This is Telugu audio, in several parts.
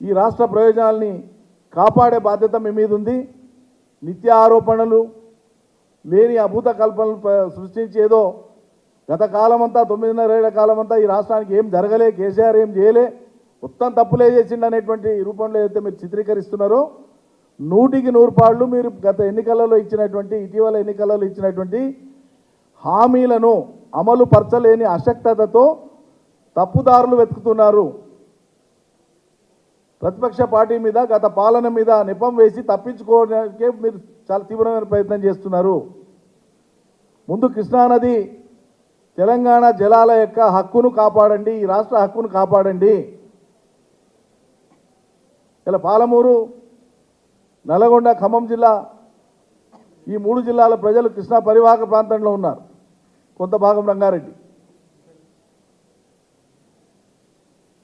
ఈ రాష్ట్ర ప్రయోజనాల్ని కాపాడే బాధ్యత మీ మీద ఉంది. నిత్య ఆరోపణలు లేని అభూత కల్పనలు సృష్టించి ఏదో గత కాలమంతా 9.5 ఏళ్ల కాలమంతా ఈ రాష్ట్రానికి ఏం జరగలే, కేసీఆర్ ఏం చేయలే, మొత్తం తప్పులే చేసిండు అనేటువంటి రూపంలో ఏదైతే మీరు చిత్రీకరిస్తున్నారో 100కి 100 పాళ్ళు మీరు గత ఎన్నికలలో ఇచ్చినటువంటి, ఇటీవల ఎన్నికలలో ఇచ్చినటువంటి హామీలను అమలు పరచలేని అశక్తతతో తప్పుదారులు వెతుకుతున్నారు. ప్రతిపక్ష పార్టీ మీద, గత పాలన మీద నెపం వేసి తప్పించుకోవడానికే మీరు చాలా తీవ్రమైన ప్రయత్నం చేస్తున్నారు. ముందు కృష్ణానది తెలంగాణ జలాల యొక్క హక్కును కాపాడండి, ఈ రాష్ట్ర హక్కును కాపాడండి. ఇలా పాలమూరు, నల్గొండ, ఖమ్మం జిల్లా, ఈ 3 జిల్లాల ప్రజలు కృష్ణా పరివాహక ప్రాంతంలో ఉన్నారు. కొంత భాగం రంగారెడ్డి.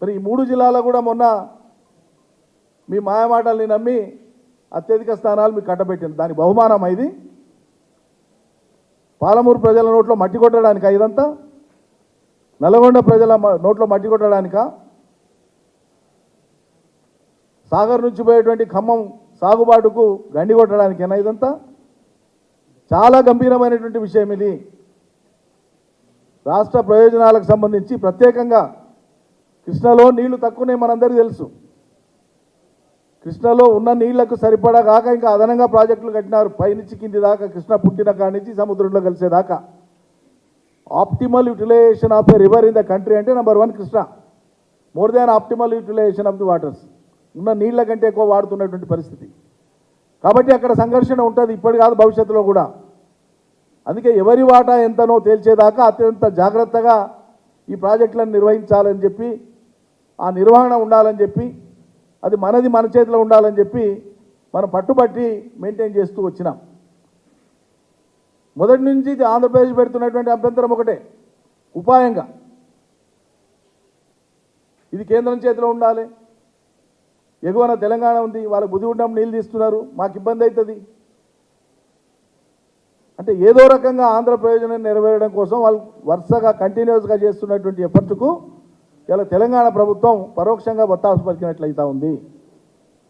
మరి ఈ 3 జిల్లాలో కూడా మొన్న మీ మాయమాటల్ని నమ్మి అత్యధిక స్థానాలు మీకు కట్టబెట్టింది. దాని బహుమానం ఇది. పాలమూరు ప్రజల నోట్లో మట్టి కొట్టడానికా ఇదంతా? నల్గొండ ప్రజల నోట్లో మట్టి కొట్టడానికా? సాగర్ నుంచి పోయేటువంటి ఖమ్మం సాగుబాటుకు గండి కొట్టడానికేనా ఇదంతా? చాలా గంభీరమైనటువంటి విషయం ఇది. రాష్ట్ర ప్రయోజనాలకు సంబంధించి ప్రత్యేకంగా కృష్ణలో నీళ్లు తక్కువనే మనందరికీ తెలుసు. కృష్ణలో ఉన్న నీళ్లకు సరిపడా కాక ఇంకా అదనంగా ప్రాజెక్టులు కట్టినారు. పైనుంచి కింది దాకా, కృష్ణ పుట్టిన కాడి నుంచి సముద్రంలో కలిసేదాకా. Optimal utilisation of a river in the country అంటే number 1 Krishna. More than optimal utilisation of the waters. ఉన్న నీళ్ల కంటే ఎక్కువ వాడుతున్నటువంటి పరిస్థితి. కాబట్టి అక్కడ సంఘర్షణ ఉంటుంది, ఇప్పటి కాదు భవిష్యత్తులో కూడా. అందుకే ఎవరి వాటా ఎంతనో తేల్చేదాకా అత్యంత జాగ్రత్తగా ఈ ప్రాజెక్టులను నిర్వహించాలని చెప్పి, ఆ నిర్వహణ ఉండాలని చెప్పి, అది మనది మన చేతిలో ఉండాలని చెప్పి మనం పట్టుబట్టి మెయింటైన్ చేస్తూ వచ్చినాం. మొదటి నుంచి ఆంధ్రప్రదేశ్ పెడుతున్నటువంటి అభ్యంతరం ఒకటే, ఉపాయంగా ఇది కేంద్రం చేతిలో ఉండాలి. ఎగువన తెలంగాణ ఉంది, వాళ్ళకి బుద్ధి ఉండడం నీళ్ళు తీస్తున్నారు, మాకు ఇబ్బంది అవుతుంది అంటే ఏదో రకంగా ఆంధ్ర ప్రయోజనం నెరవేరడం కోసం వాళ్ళు వరుసగా కంటిన్యూస్గా చేస్తున్నటువంటి ఎఫర్ట్కు ఇలా తెలంగాణ ప్రభుత్వం పరోక్షంగా బత్తాసు పలికినట్లయితా ఉంది.